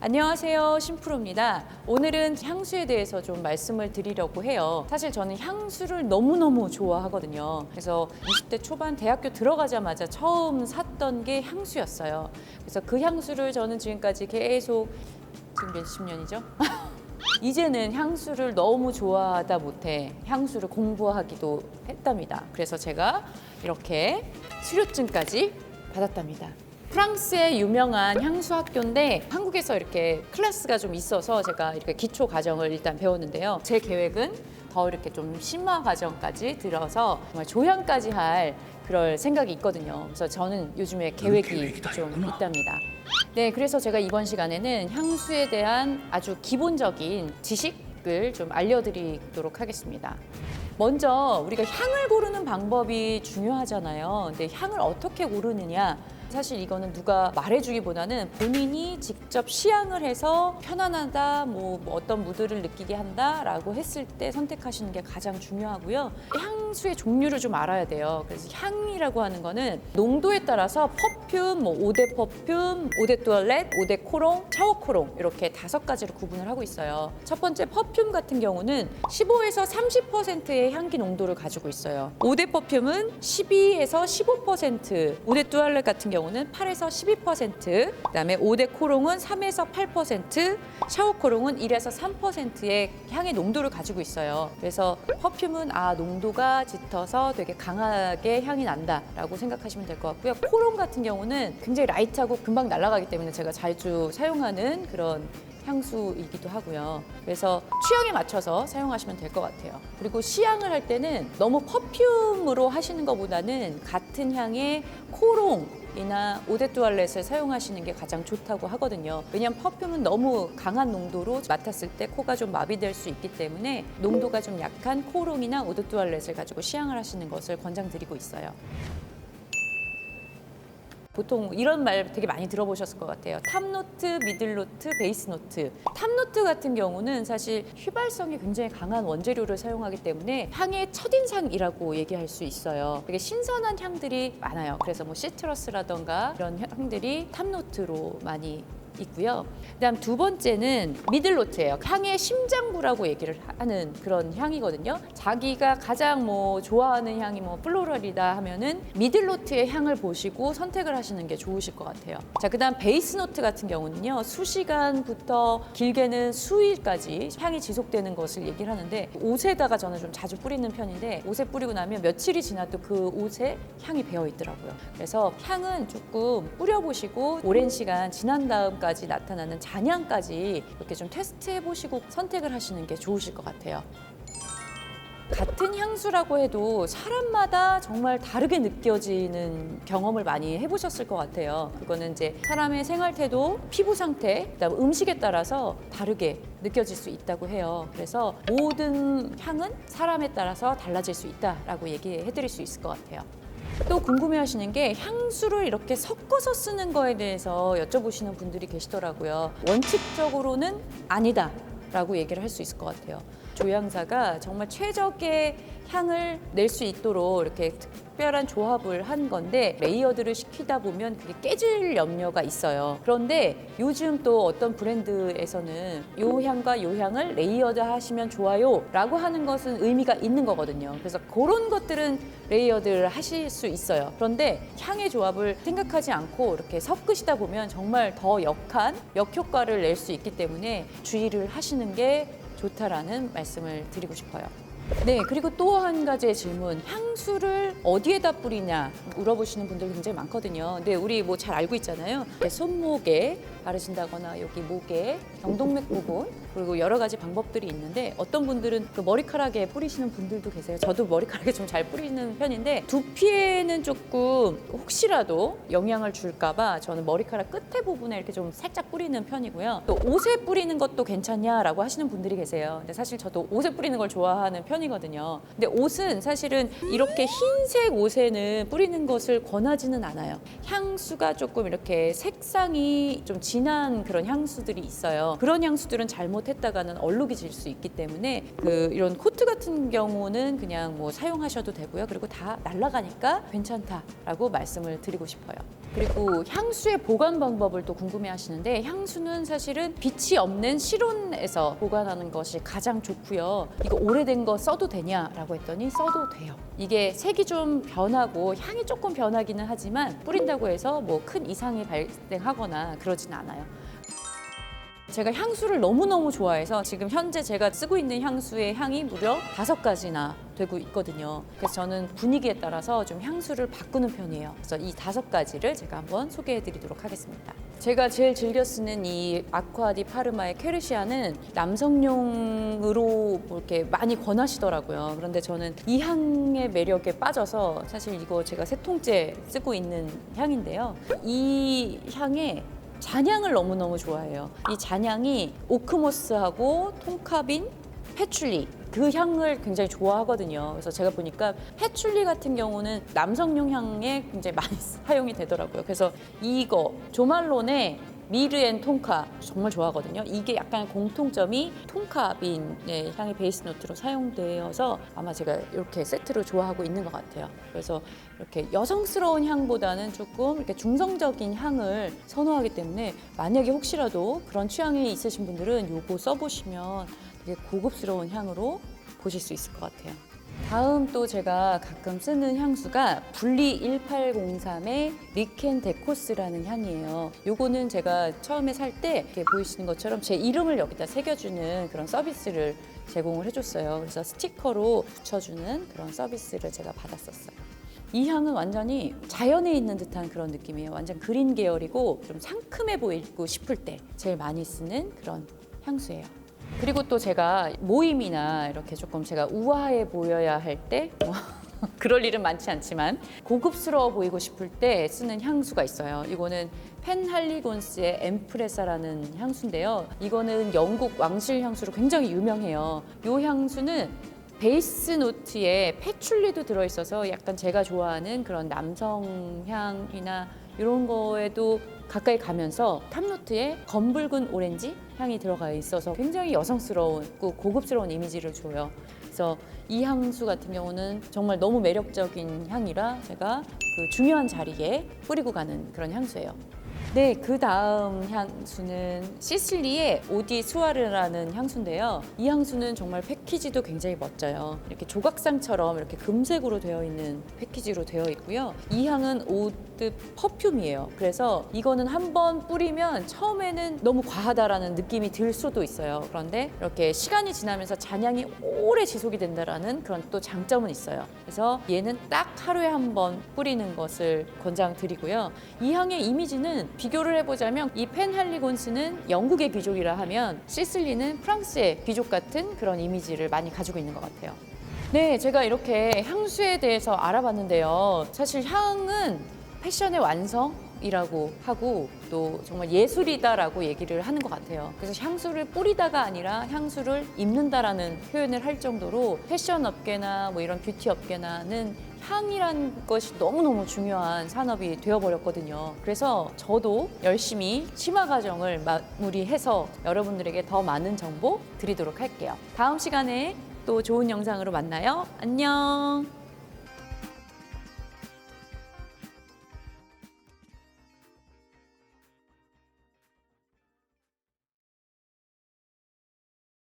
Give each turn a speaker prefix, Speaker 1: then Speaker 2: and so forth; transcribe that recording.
Speaker 1: 안녕하세요, 심프로입니다. 오늘은 향수에 대해서 좀 말씀을 드리려고 해요. 사실 저는 향수를 너무너무 좋아하거든요. 그래서 20대 초반 대학교 들어가자마자 처음 샀던 게 향수였어요. 그래서 그 향수를 저는 지금까지 계속, 지금 몇십 년이죠? 이제는 향수를 너무 좋아하다 못해 향수를 공부하기도 했답니다. 그래서 제가 이렇게 수료증까지 받았답니다. 프랑스의 유명한 향수 학교인데 한국에서 이렇게 클래스가 좀 있어서 제가 이렇게 기초 과정을 일단 배웠는데요. 제 계획은 더 이렇게 좀 심화 과정까지 들어서 정말 조향까지 할 그럴 생각이 있거든요. 그래서 저는 요즘에 계획이 좀 있답니다. 네, 그래서 제가 이번 시간에는 향수에 대한 아주 기본적인 지식을 좀 알려드리도록 하겠습니다. 먼저 우리가 향을 고르는 방법이 중요하잖아요. 근데 향을 어떻게 고르느냐? 사실 이거는 누가 말해주기보다는 본인이 직접 시향을 해서 편안하다, 뭐 어떤 무드를 느끼게 한다라고 했을 때 선택하시는 게 가장 중요하고요. 향수의 종류를 좀 알아야 돼요. 그래서 향이라고 하는 거는 농도에 따라서 퍼퓸, 뭐 오데 퍼퓸, 오데 뚜알렛, 오데 코롱, 샤워 코롱 이렇게 5가지로 구분을 하고 있어요. 첫 번째 퍼퓸 같은 경우는 15에서 30%의 향기 농도를 가지고 있어요. 오데 퍼퓸은 12에서 15%, 오데 뚜알렛 같은 경우는 8에서 12%, 그다음에 오데 코롱은 3에서 8%, 샤워 코롱은 1에서 3%의 향의 농도를 가지고 있어요. 그래서 퍼퓸은 농도가 짙어서 되게 강하게 향이 난다라고 생각하시면 될 것 같고요. 코롱 같은 경우는 굉장히 라이트하고 금방 날아가기 때문에 제가 자주 사용하는 그런 향수이기도 하고요. 그래서 취향에 맞춰서 사용하시면 될 것 같아요. 그리고 시향을 할 때는 너무 퍼퓸으로 하시는 것보다는 같은 향의 코롱이나 오데 뚜알렛을 사용하시는 게 가장 좋다고 하거든요. 왜냐하면 퍼퓸은 너무 강한 농도로 맡았을 때 코가 좀 마비될 수 있기 때문에 농도가 좀 약한 코롱이나 오데 뚜알렛을 가지고 시향을 하시는 것을 권장드리고 있어요. 보통 이런 말 되게 많이 들어보셨을 것 같아요. 탑노트, 미들노트, 베이스노트. 탑노트 같은 경우는 사실 휘발성이 굉장히 강한 원재료를 사용하기 때문에 향의 첫인상이라고 얘기할 수 있어요. 되게 신선한 향들이 많아요. 그래서 뭐 시트러스라던가 이런 향들이 탑노트로 많이 있고요. 그다음 두 번째는 미들노트예요. 향의 심장부라고 얘기를 하는 그런 향이거든요. 자기가 가장 뭐 좋아하는 향이 뭐 플로럴이다 하면은 미들노트의 향을 보시고 선택을 하시는 게 좋으실 것 같아요. 자, 그다음 베이스노트 같은 경우는요. 수시간부터 길게는 수일까지 향이 지속되는 것을 얘기를 하는데 옷에다가 저는 좀 자주 뿌리는 편인데 옷에 뿌리고 나면 며칠이 지나도 그 옷에 향이 배어 있더라고요. 그래서 향은 조금 뿌려보시고 오랜 시간 지난 다음까지 나타나는 잔향까지 이렇게 좀 테스트해 보시고 선택을 하시는 게 좋으실 것 같아요. 같은 향수라고 해도 사람마다 정말 다르게 느껴지는 경험을 많이 해보셨을 것 같아요. 그거는 이제 사람의 생활 태도, 피부 상태, 그다음 음식에 따라서 다르게 느껴질 수 있다고 해요. 그래서 모든 향은 사람에 따라서 달라질 수 있다라고 얘기해 드릴 수 있을 것 같아요. 또 궁금해하시는 게 향수를 이렇게 섞어서 쓰는 거에 대해서 여쭤보시는 분들이 계시더라고요. 원칙적으로는 아니다 라고 얘기를 할 수 있을 것 같아요. 조향사가 정말 최적의 향을 낼 수 있도록 이렇게 특별한 조합을 한 건데 레이어드를 시키다 보면 그게 깨질 염려가 있어요. 그런데 요즘 또 어떤 브랜드에서는 요 향과 요 향을 레이어드 하시면 좋아요 라고 하는 것은 의미가 있는 거거든요. 그래서 그런 것들은 레이어드를 하실 수 있어요. 그런데 향의 조합을 생각하지 않고 이렇게 섞으시다 보면 정말 더 역한 역효과를 낼 수 있기 때문에 주의를 하시는 게 좋다라는 말씀을 드리고 싶어요. 네, 그리고 또 한 가지의 질문. 향수를 어디에다 뿌리냐 물어보시는 분들 굉장히 많거든요. 근데 우리 뭐 잘 알고 있잖아요. 손목에 바르신다거나 여기 목에 경동맥 부분 그리고 여러 가지 방법들이 있는데 어떤 분들은 그 머리카락에 뿌리시는 분들도 계세요. 저도 머리카락에 좀 잘 뿌리는 편인데 두피에는 조금 혹시라도 영향을 줄까봐 저는 머리카락 끝에 부분에 이렇게 좀 살짝 뿌리는 편이고요. 또 옷에 뿌리는 것도 괜찮냐라고 하시는 분들이 계세요. 근데 사실 저도 옷에 뿌리는 걸 좋아하는 편이에요. 편이거든요. 근데 옷은 사실은 이렇게 흰색 옷에는 뿌리는 것을 권하지는 않아요. 향수가 조금 이렇게 색상이 좀 진한 그런 향수들이 있어요. 그런 향수들은 잘못했다가는 얼룩이 질 수 있기 때문에 이런 코트 같은 경우는 그냥 뭐 사용하셔도 되고요. 그리고 다 날아가니까 괜찮다라고 말씀을 드리고 싶어요. 그리고 향수의 보관 방법을 또 궁금해 하시는데, 향수는 사실은 빛이 없는 실온에서 보관하는 것이 가장 좋고요. 이거 오래된 거 써도 되냐라고 했더니 써도 돼요. 이게 색이 좀 변하고 향이 조금 변하기는 하지만 뿌린다고 해서 뭐 큰 이상이 발생하거나 그러진 않아요. 제가 향수를 너무너무 좋아해서 지금 현재 제가 쓰고 있는 향수의 향이 무려 5가지나 되고 있거든요. 그래서 저는 분위기에 따라서 좀 향수를 바꾸는 편이에요. 그래서 이 5가지를 제가 한번 소개해 드리도록 하겠습니다. 제가 제일 즐겨 쓰는 이 아쿠아 디 파르마의 케르시아는 남성용으로 뭐 이렇게 많이 권하시더라고요. 그런데 저는 이 향의 매력에 빠져서 사실 이거 제가 3통째 쓰고 있는 향인데요. 이 향에 잔향을 너무너무 좋아해요. 이 잔향이 오크모스하고 통카빈, 패출리 그 향을 굉장히 좋아하거든요. 그래서 제가 보니까 패출리 같은 경우는 남성용 향에 굉장히 많이 사용이 되더라고요. 그래서 이거 조말론의 미르 앤 톤카 정말 좋아하거든요. 이게 약간 공통점이 톤카빈의 향이 베이스 노트로 사용되어서 아마 제가 이렇게 세트로 좋아하고 있는 것 같아요. 그래서 이렇게 여성스러운 향보다는 조금 이렇게 중성적인 향을 선호하기 때문에 만약에 혹시라도 그런 취향이 있으신 분들은 이거 써보시면 되게 고급스러운 향으로 보실 수 있을 것 같아요. 다음 또 제가 가끔 쓰는 향수가 분리 1803의 리켄 데코스라는 향이에요. 요거는 제가 처음에 살 때 이렇게 보이시는 것처럼 제 이름을 여기다 새겨주는 그런 서비스를 제공을 해줬어요. 그래서 스티커로 붙여주는 그런 서비스를 제가 받았었어요. 이 향은 완전히 자연에 있는 듯한 그런 느낌이에요. 완전 그린 계열이고 좀 상큼해 보이고 싶을 때 제일 많이 쓰는 그런 향수예요. 그리고 또 제가 모임이나 이렇게 조금 제가 우아해 보여야 할 때 그럴 일은 많지 않지만 고급스러워 보이고 싶을 때 쓰는 향수가 있어요. 이거는 펜할리곤스의 엠프레사라는 향수인데요. 이거는 영국 왕실 향수로 굉장히 유명해요. 이 향수는 베이스 노트에 패출리도 들어있어서 약간 제가 좋아하는 그런 남성 향이나 이런 거에도 가까이 가면서 탑노트에 검붉은 오렌지 향이 들어가 있어서 굉장히 여성스러운 고급스러운 이미지를 줘요. 그래서 이 향수 같은 경우는 정말 너무 매력적인 향이라 제가 중요한 자리에 뿌리고 가는 그런 향수예요. 네, 그 다음 향수는 시슬리의 오디 수아르라는 향수인데요. 이 향수는 정말 패키지도 굉장히 멋져요. 이렇게 조각상처럼 이렇게 금색으로 되어 있는 패키지로 되어 있고요. 이 향은 오드 퍼퓸이에요. 그래서 이거는 한번 뿌리면 처음에는 너무 과하다라는 느낌이 들 수도 있어요. 그런데 이렇게 시간이 지나면서 잔향이 오래 지속이 된다라는 그런 또 장점은 있어요. 그래서 얘는 딱 하루에 한 번 뿌리는 것을 권장드리고요. 이 향의 이미지는 비교를 해보자면 이 펜할리곤스는 영국의 귀족이라 하면 시슬리는 프랑스의 귀족 같은 그런 이미지를 많이 가지고 있는 것 같아요. 네, 제가 이렇게 향수에 대해서 알아봤는데요. 사실 향은 패션의 완성이라고 하고 또 정말 예술이다라고 얘기를 하는 것 같아요. 그래서 향수를 뿌리다가 아니라 향수를 입는다라는 표현을 할 정도로 패션 업계나 뭐 이런 뷰티 업계나는 향이란 것이 너무너무 중요한 산업이 되어버렸거든요. 그래서 저도 열심히 심화 과정을 마무리해서 여러분들에게 더 많은 정보 드리도록 할게요. 다음 시간에 또 좋은 영상으로 만나요. 안녕.